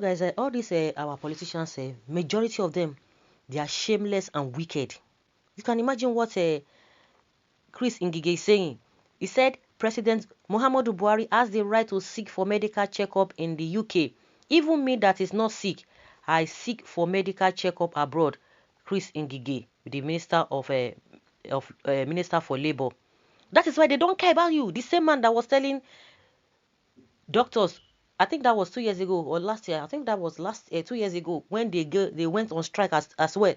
guys, all these our politicians, majority of them, they are shameless and wicked. You can imagine what Chris NGIGE is saying. He said President Muhammadu Buhari has the right to seek for medical checkup in the UK. Even me that is not sick, I seek for medical checkup abroad. Chris NGIGE, the Minister of Minister for Labour. That is why they don't care about you. The same man that was telling doctors, I think that was 2 years ago or last year. I think that was 2 years ago when they went on strike as well.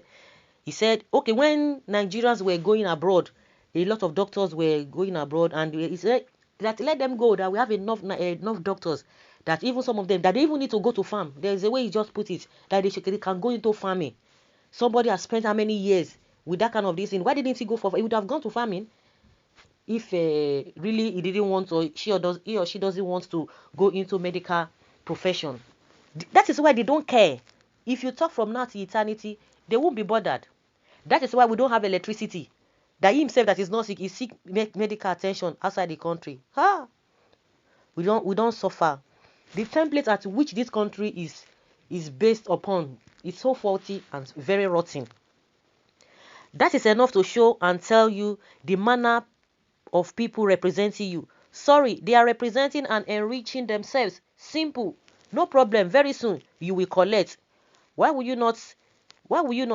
He said, okay, when Nigerians were going abroad, a lot of doctors were going abroad, and he said that let them go, that we have enough doctors, that even some of them, that they even need to go to farm. There's a way he just put it, that they can go into farming. Somebody has spent how many years with that kind of this thing? Why didn't he go for? He would have gone to farming if really he didn't want, or he or she doesn't want to go into medical profession. That is why they don't care. If you talk from now to eternity, they won't be bothered. That is why we don't have electricity. That he himself that is not sick, he seek medical attention outside the country. We don't suffer. The template at which this country is based upon is so faulty and very rotten. That is enough to show and tell you the manner of people representing you. Sorry, they are representing and enriching themselves. Simple. No problem. Very soon you will collect. Why will you not?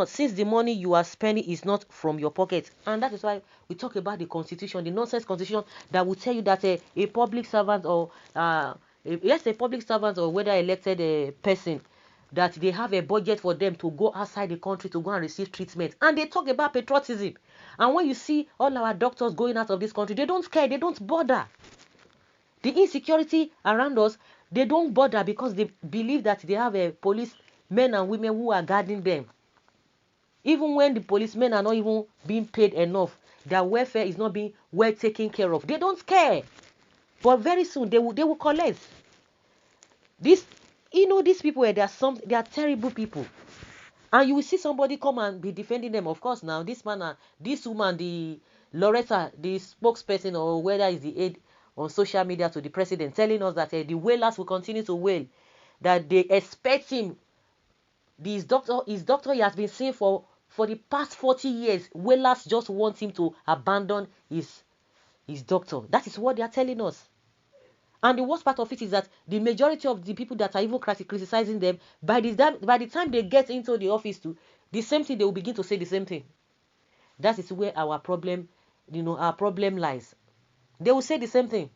Since the money you are spending is not from your pocket. And that is why we talk about the constitution, the nonsense constitution that will tell you that a public servant or a public servant or whether elected person, that they have a budget for them to go outside the country to go and receive treatment. And they talk about patriotism. And when you see all our doctors going out of this country, they don't care, they don't bother. The insecurity around us, they don't bother because they believe that they have a police men and women who are guarding them. Even when the policemen are not even being paid enough, their welfare is not being well taken care of. They don't care. But very soon they will collect. These people, they are terrible people. And you will see somebody come and be defending them. Of course, now this woman, the Loretta, the spokesperson, or whether it's the aide on social media to the president, telling us that the wailers will continue to wail, that they expect him. His doctor he has been seeing for the past 40 years. Wailers just want him to abandon his doctor. That is what they are telling us. And the worst part of it is that the majority of the people that are even criticizing them, by the time they get into the office too, the same thing, they will begin to say the same thing. That is where our problem lies. They will say the same thing.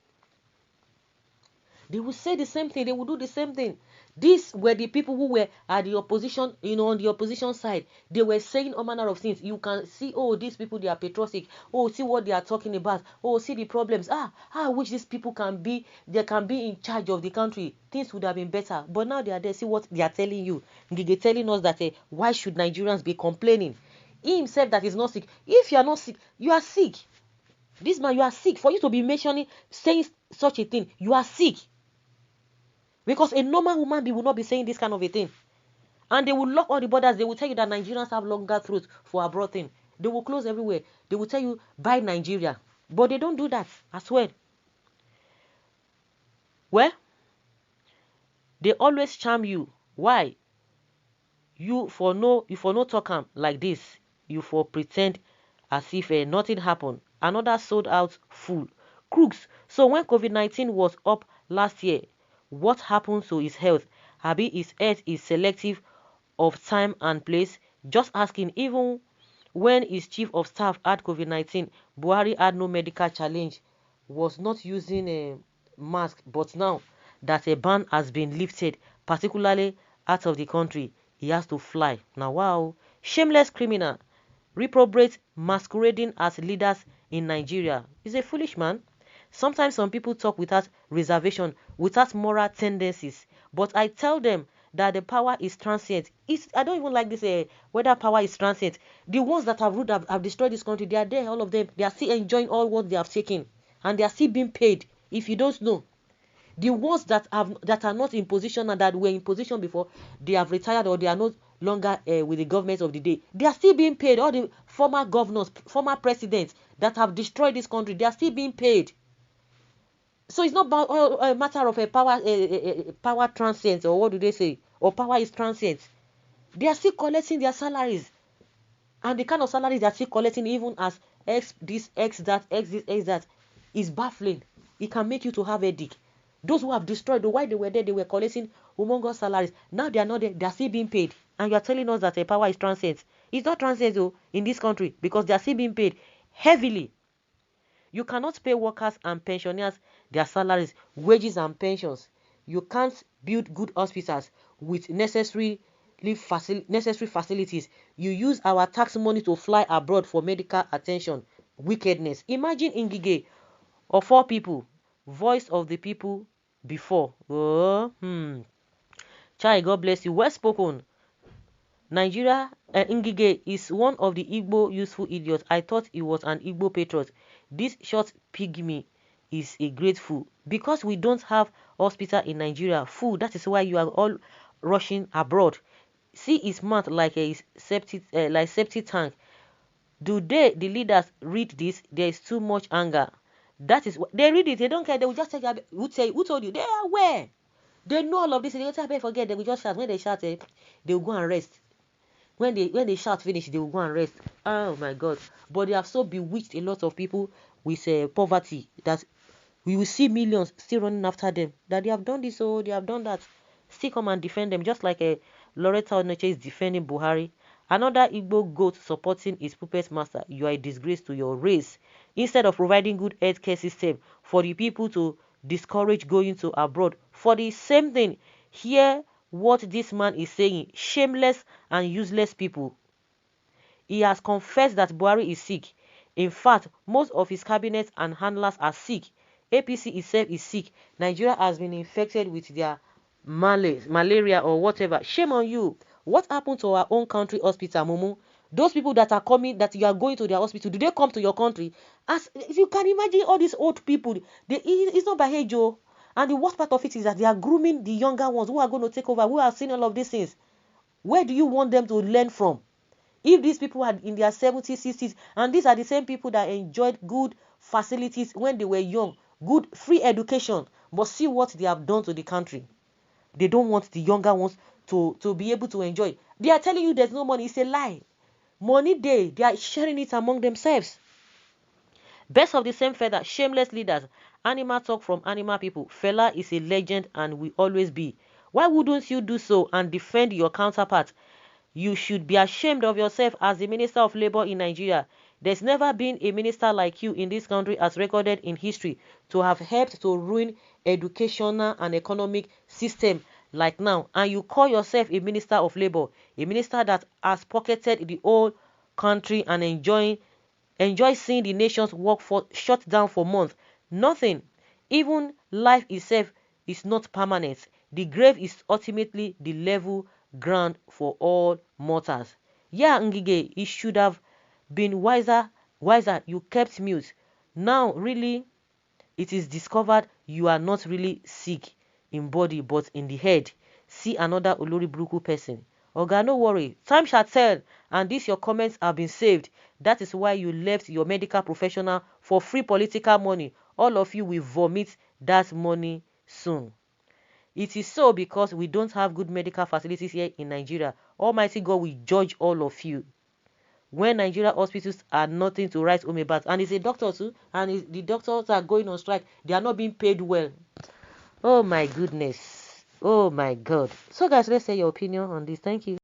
They will say the same thing. They will do the same thing. These were the people who were at the opposition, on the opposition side. They were saying all manner of things. You can see, oh, these people, they are patriotic. Oh, see what they are talking about. Oh, see the problems. I wish these people can be in charge of the country. Things would have been better. But now they are there. See what they are telling you. They're telling us that why should Nigerians be complaining? He himself that is not sick. If you are not sick, you are sick. This man, you are sick. For you to be saying such a thing, you are sick. Because a normal human being will not be saying this kind of a thing. And they will lock all the borders. They will tell you that Nigerians have longer throats for abroad thing. They will close everywhere. They will tell you, buy Nigeria. But they don't do that as well. Well, they always charm you. Why? You for no talk like this. You for pretend as if nothing happened. Another sold out fool. Crooks. So when COVID-19 was up last year, what happened to his health? Abi his health is selective of time and place. Just asking, even when his chief of staff had COVID-19, Buhari had no medical challenge, was not using a mask. But now that a ban has been lifted, particularly out of the country, he has to fly. Now, wow. Shameless criminal. Reprobate masquerading as leaders in Nigeria. He's a foolish man. Sometimes some people talk without reservation, without moral tendencies. But I tell them that the power is transient. I don't even like this, whether power is transient. The ones that have ruled, have destroyed this country, they are there, all of them. They are still enjoying all what they have taken. And they are still being paid, if you don't know. The ones that are not in position and that were in position before, they have retired or they are no longer with the government of the day. They are still being paid. All the former governors, former presidents that have destroyed this country, they are still being paid. So it's not about a matter of a power transient, or what do they say? or power is transient. They are still collecting their salaries. And the kind of salaries they are still collecting, even as X this, X that, X this, X that, is baffling. It can make you to have a headache. Those who have destroyed, while they were there, they were collecting humongous salaries. Now they are not there, they are still being paid. And you are telling us that power is transient. It's not transient though in this country, because they are still being paid heavily. You cannot pay workers and pensioners their salaries, wages and pensions. You can't build good hospitals with necessary facilities. You use our tax money to fly abroad for medical attention. Wickedness. Imagine NGIGE, of all people, voice of the people before. Chai, God bless you. Well spoken. Nigeria, NGIGE is one of the Igbo useful idiots. I thought he was an Igbo patriot. This short pygmy is a great fool. Because we don't have hospital in Nigeria, fool, that is why you are all rushing abroad. See his mouth like a septic tank. Do the leaders read this? There is too much anger. That is what they read it. They don't care. They will just tell you. Who told you? They are aware. They know all of this. They don't have forget. They will just shout. When they shout, they will go and rest. When they shout finish, they will go and rest. Oh my God! But they have so bewitched a lot of people with poverty that we will see millions still running after them. That they have done this, so they have done that. Still come and defend them, just like Loretta Onoche is defending Buhari. Another Igbo goat supporting his puppet master. You are a disgrace to your race. Instead of providing good healthcare system for the people to discourage going to abroad for the same thing, hear what this man is saying. Shameless and useless people. He has confessed that Buhari is sick. In fact, most of his cabinet and handlers are sick. APC itself is sick. Nigeria has been infected with their malaria or whatever. Shame on you. What happened to our own country hospital, Mumu? Those people that are coming, that you are going to their hospital, do they come to your country? As if you can imagine, all these old people, it's not by age, oh. And the worst part of it is that they are grooming the younger ones who are going to take over, who have seen all of these things. Where do you want them to learn from? If these people are in their 70s, 60s, and these are the same people that enjoyed good facilities when they were young, good free education, but see what they have done to the country. They don't want the younger ones to be able to enjoy. They are telling you there's no money. It's a lie. Money they are sharing it among themselves. Best of the same feather, shameless leaders. Animal talk from animal people. Fela is a legend and will always be. Why wouldn't you do so and defend your counterpart? You should be ashamed of yourself as the Minister of Labour in Nigeria. There's never been a minister like you in this country as recorded in history to have helped to ruin educational and economic system like now. And you call yourself a Minister of Labour, a minister that has pocketed the whole country and enjoy seeing the nation's workforce shut down for months. Nothing. Even life itself is not permanent. The grave is ultimately the level ground for all mortals. Yeah, NGIGE, it should have been wiser. You kept mute. Now, really, it is discovered you are not really sick in body, but in the head. See another Olori Bruku person. Oga, no worry. Time shall tell, and these your comments have been saved. That is why you left your medical professional for free political money. All of you will vomit that money soon. It is so because we don't have good medical facilities here in Nigeria. Almighty God will judge all of you. When Nigeria hospitals are nothing to write home about, and it's a doctor too, and the doctors are going on strike, they are not being paid well. Oh my goodness. Oh my God. So guys, let's say your opinion on this. Thank you.